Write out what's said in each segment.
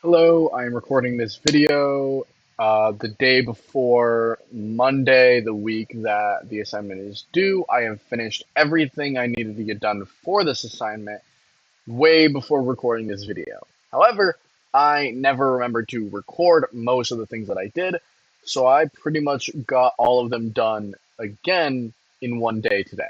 Hello, I am recording this video the day before Monday, the week that the assignment is due. I have finished everything I needed to get done for this assignment way before recording this video. However, I never remembered to record most of the things that I did, so I pretty much got all of them done again in one day today.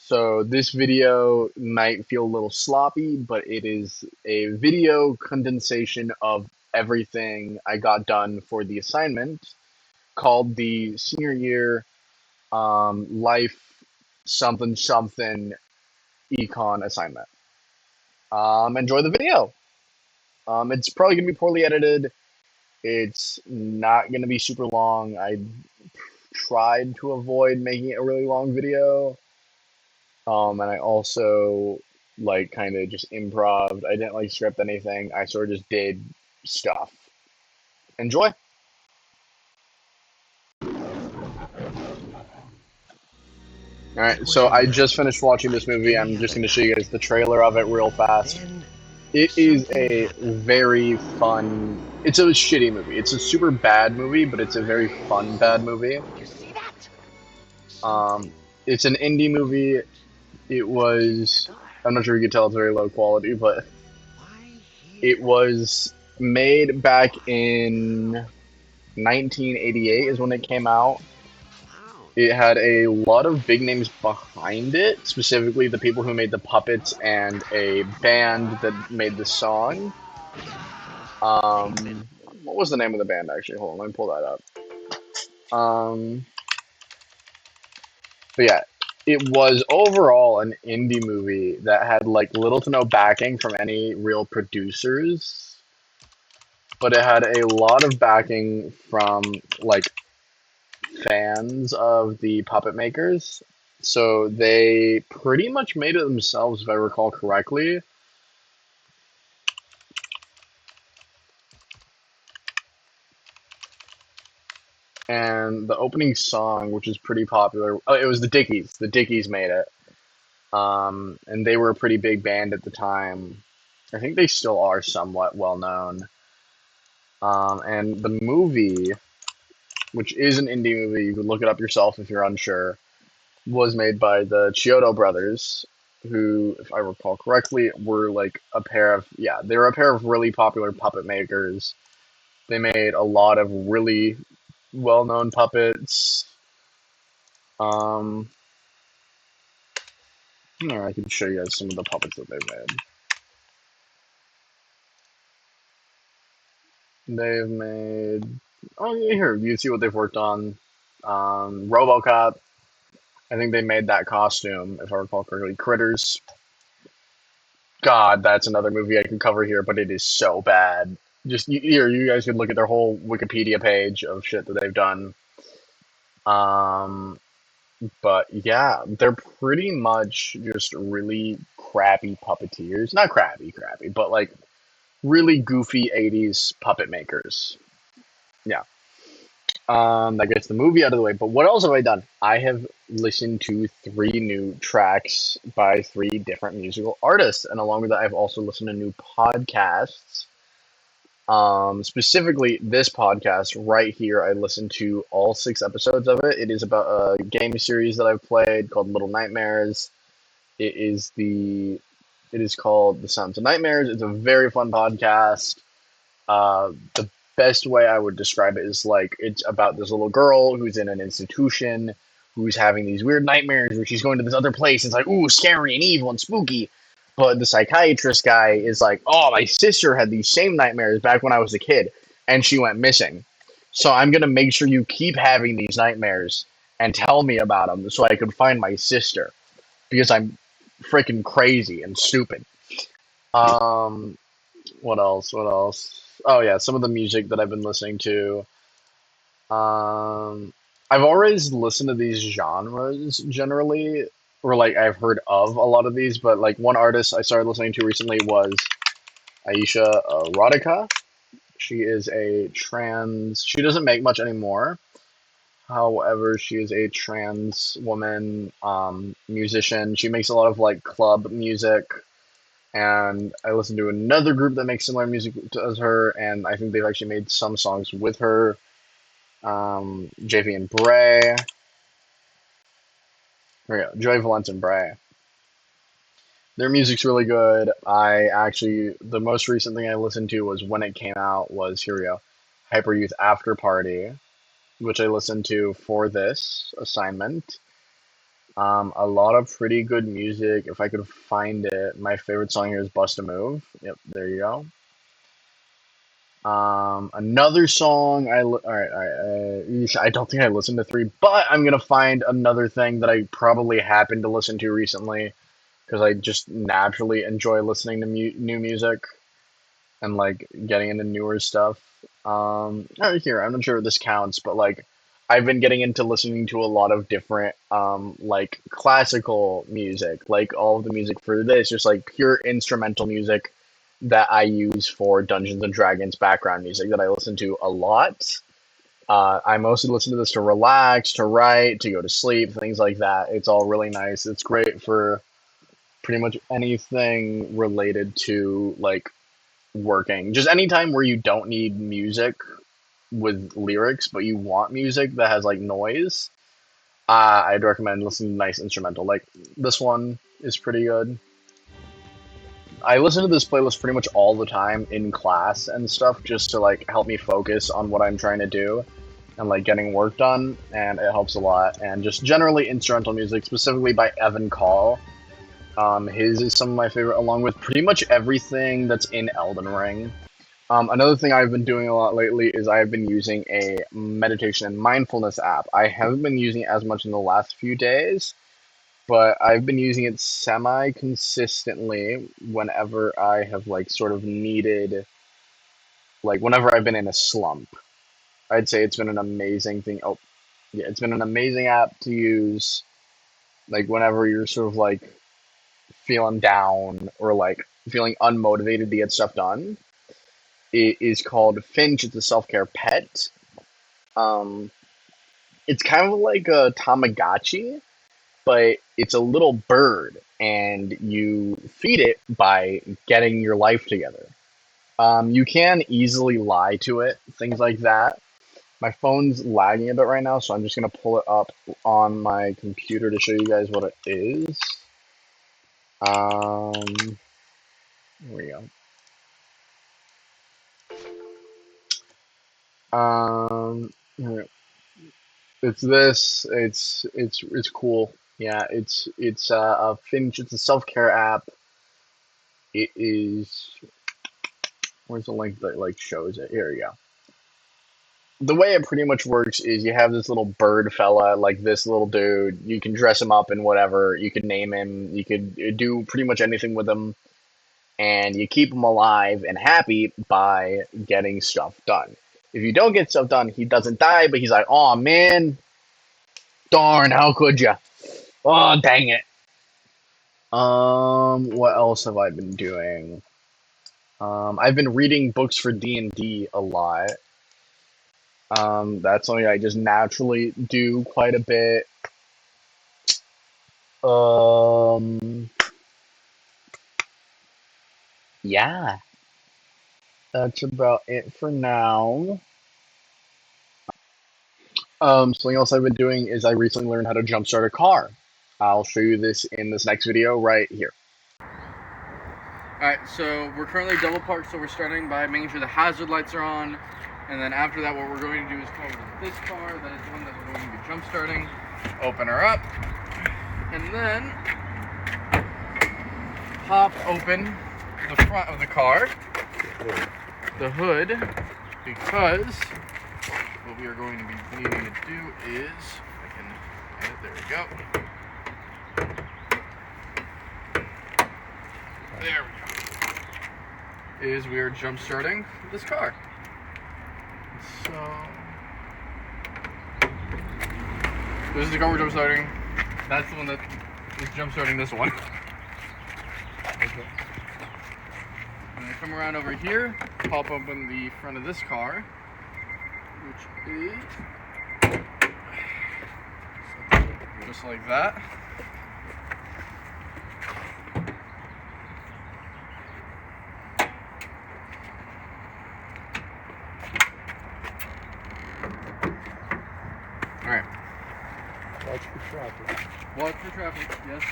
So this video might feel a little sloppy, but it is a video condensation of everything I got done for the assignment called the senior year life something something econ assignment. Enjoy the video. It's probably gonna be poorly edited. It's not gonna be super long. I tried to avoid making it a really long video. And I also like kind of just improv. I didn't like script anything. I sort of just did stuff. Enjoy. All right, so I just finished watching this movie. I'm just going to show you guys the trailer of it real fast. It is a very fun. It's a shitty movie. It's a super bad movie, but it's a very fun bad movie. Um, it's an indie movie. It was. I'm not sure you can tell it's very low quality, but it was made back in 1988 is when it came out. It had a lot of big names behind it, specifically the people who made the puppets and a band that made the song. What was the name of the band actually? Hold on, let me pull that up. But yeah, it was overall an indie movie that had like little to no backing from any real producers, but it had a lot of backing from like fans of the puppet makers. So they pretty much made it themselves, if I recall correctly. And the opening song, which is pretty popular, oh, it was the Dickies. The Dickies made it. And they were a pretty big band at the time. I think they still are somewhat well known. And the movie, which is an indie movie, you can look it up yourself if you're unsure, was made by the Chiodo brothers, who, if I recall correctly, were like a pair of they were a pair of really popular puppet makers. They made a lot of really well-known puppets. Um, I can show you guys some of the puppets that they made. They've made oh yeah, here you see what they've worked on. RoboCop. I think they made that costume, if I recall correctly. Critters. God, that's another movie I could cover here, but it is so bad. Just here, you guys could look at their whole Wikipedia page of shit that they've done. Um, but yeah, they're pretty much just really crappy puppeteers. Not crappy, but like really goofy '80s puppet makers. Yeah. That gets the movie out of the way. But what else have I done? I have listened to three new tracks by three different musical artists, and along with that, I've also listened to new podcasts. Specifically, this podcast right here, I listened to all six episodes of it. It is about a game series that I've played called Little Nightmares. It is the it is called The Sons of Nightmares. It's a very fun podcast. The best way I would describe it is like it's about this little girl who's in an institution who's having these weird nightmares where she's going to this other place. It's like, ooh, scary and evil and spooky. But the psychiatrist guy is like, oh, my sister had these same nightmares back when I was a kid and she went missing. So I'm going to make sure you keep having these nightmares and tell me about them so I can find my sister because I'm freaking crazy and stupid. Um, what else? What else? Oh yeah, some of the music that I've been listening to. Um, I've always listened to these genres generally, or like I've heard of a lot of these, but like one artist I started listening to recently was Aisha Erotica. She is a trans. She doesn't make much anymore. However, she is a trans woman musician. She makes a lot of like club music. And I listen to another group that makes similar music as her, and I think they've actually made some songs with her. JV and Bray. There we go. Joy Valence and Bray. Their music's really good. The most recent thing I listened to was when it came out was, here we go, Hyper Youth After Party, which I listened to for this assignment. A lot of pretty good music. If I could find it, my favorite song here is Bust a Move. Yep, there you go. Another song I don't think I listened to three, but I'm gonna find another thing that I probably happened to listen to recently because I just naturally enjoy listening to new music and like getting into newer stuff. Here, I'm not sure if this counts, but like I've been getting into listening to a lot of different like classical music, like all of the music for this, just like pure instrumental music that I use for Dungeons and Dragons background music that I listen to a lot. I mostly listen to this to relax, to write, to go to sleep, things like that. It's all really nice. It's great for pretty much anything related to like working. Just anytime where you don't need music with lyrics, but you want music that has like noise. I'd recommend listening to nice instrumental. Like this one is pretty good. I listen to this playlist pretty much all the time in class and stuff just to like help me focus on what I'm trying to do and like getting work done, and it helps a lot. And just generally instrumental music, specifically by Evan Call. His is some of my favorite, along with pretty much everything that's in Elden Ring. Another thing I've been doing a lot lately is I've been using a meditation and mindfulness app. I haven't been using it as much in the last few days, but I've been using it semi consistently whenever I have like sort of needed, like whenever I've been in a slump. I'd say it's been an amazing thing. Oh, yeah, it's been an amazing app to use, like whenever you're sort of like feeling down or like feeling unmotivated to get stuff done. It is called Finch. It's a self care pet. Um, it's kind of like a Tamagotchi, but it's a little bird, and you feed it by getting your life together. You can easily lie to it, things like that. My phone's lagging a bit right now, so I'm just gonna pull it up on my computer to show you guys what it is. Here we go. Here we go. It's this. It's cool. Yeah, it's a Finch. It's a self care app. It is. Where's the link that like shows it? Here we go. The way it pretty much works is you have this little bird fella, like this little dude. You can dress him up in whatever. You could name him. You could do pretty much anything with him, and you keep him alive and happy by getting stuff done. If you don't get stuff done, he doesn't die, but he's like, "Oh man, darn, how could you? Oh dang it." What else have I been doing? I've been reading books for D&D a lot. That's something I just naturally do quite a bit. Um, yeah, that's about it for now. Something else I've been doing is I recently learned how to jumpstart a car. I'll show you this in this next video right here. Alright, so we're currently double parked, so we're starting by making sure the hazard lights are on, and then after that what we're going to do is come over to this car, that is the one that we're going to be jump starting, open her up, and then pop open the front of the car, the hood, because what we are going to be needing to do is, I can get it, there we go. There we go. Is we are jump starting this car. So this is the car we're jump starting. That's the one that is jump starting this one. Okay. I'm gonna come around over here, pop open the front of this car, which is just like that. Watch for traffic. Watch for traffic. Yes,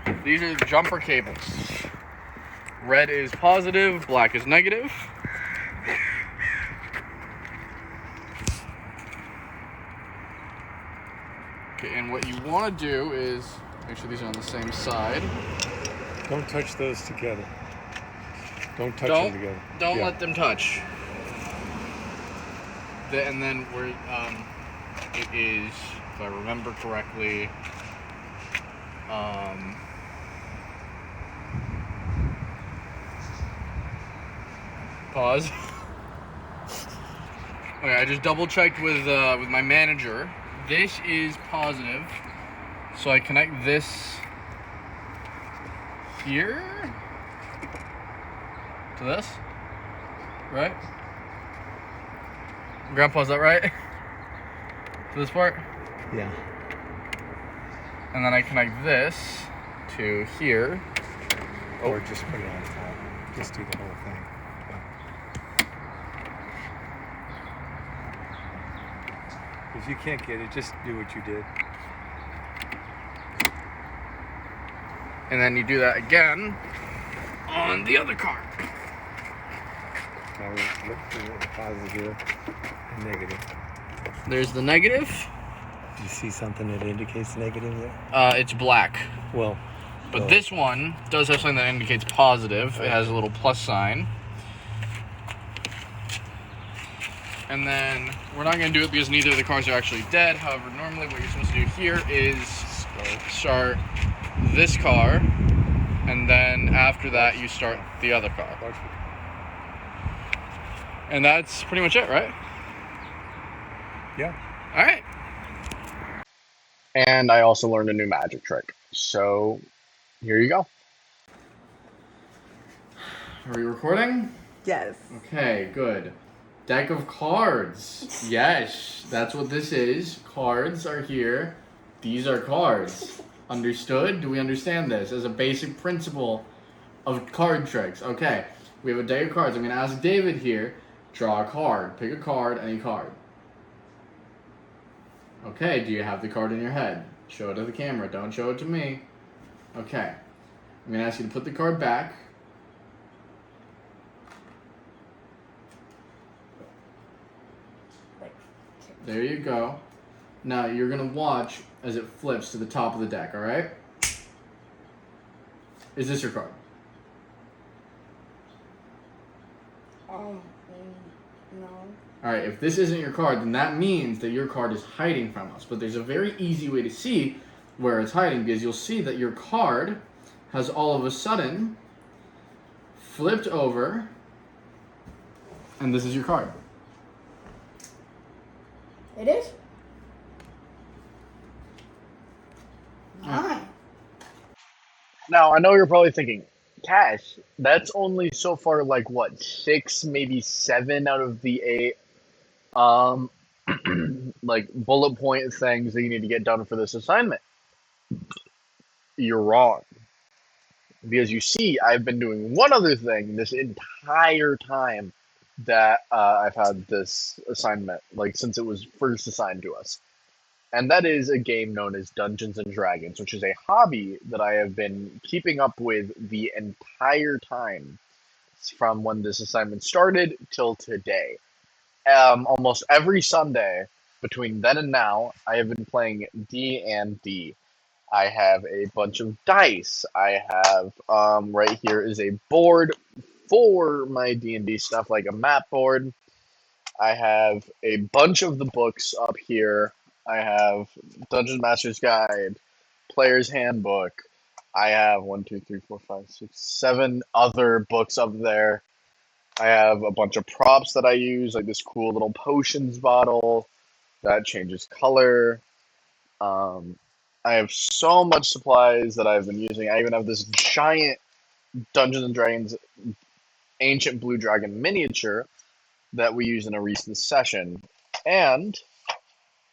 yep. These are the jumper cables. Red is positive, black is negative. Okay, and what you want to do is make sure these are on the same side. Don't touch those together. Don't touch them together. Don't let them touch. And then it is, if I remember correctly, pause. Okay, I just double checked with my manager. This is positive, so I connect this here to this, right? Grandpa, is that right? To this part? Yeah. And then I connect this to here. Or just put it on top. Just do the whole thing. If you can't get it, just do what you did. And then you do that again on the other car. Now we look for the positive and negative. There's the negative. Do you see something that indicates negative there? It's black. Well, But this one does have something that indicates positive. It has a little plus sign. And then we're not going to do it because neither of the cars are actually dead. However, normally what you're supposed to do here is start this car, and then after that you start the other car. And that's pretty much it, right? Yeah. All right. And I also learned a new magic trick. So here you go. Are we recording? Yes. Okay, good. Deck of cards. Yes, that's what this is. Cards are here. These are cards. Understood? Do we understand this as a basic principle of card tricks? Okay, we have a deck of cards. I'm going to ask David here, draw a card. Pick a card, any card. Okay, do you have the card in your head? Show it to the camera. Don't show it to me. Okay. I'm going to ask you to put the card back. There you go. Now you're going to watch as it flips to the top of the deck, alright? Is this your card? No. Alright, if this isn't your card, then that means that your card is hiding from us. But there's a very easy way to see where it's hiding, because you'll see that your card has all of a sudden flipped over, and this is your card. It is? Mine. Now, I know you're probably thinking, Cash, that's only so far like what, 6, maybe 7 out of the 8 like bullet point things that you need to get done for this assignment. You're wrong. Because you see, I've been doing one other thing this entire time that I've had this assignment, like since it was first assigned to us. And that is a game known as Dungeons and Dragons, which is a hobby that I have been keeping up with the entire time from when this assignment started till today. Almost every Sunday between then and now, I have been playing D&D. I have a bunch of dice. I have right here is a board for my D&D stuff, like a map board. I have a bunch of the books up here. I have Dungeon Master's Guide, Player's Handbook. I have 1, 2, 3, 4, 5, 6, 7 other books up there. I have a bunch of props that I use, like this cool little potions bottle that changes color. I have so much supplies that I've been using. I even have this giant Dungeons and Dragons Ancient Blue Dragon miniature that we used in a recent session. And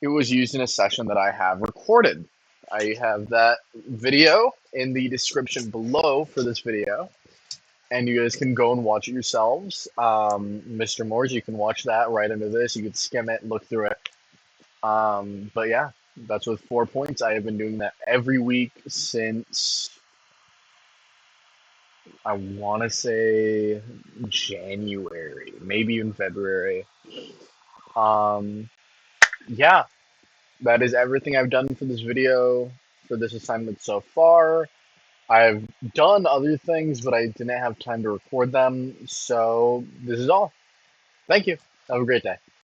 it was used in a session that I have recorded. I have that video in the description below for this video, and you guys can go and watch it yourselves. Mr. Moores, you can watch that right under this. You can skim it, look through it. But yeah, that's with 4 points. I have been doing that every week since I want to say January, maybe even February. Um, yeah, that is everything I've done for this video, for this assignment so far. I've done other things, but I didn't have time to record them, so this is all. Thank you. Have a great day.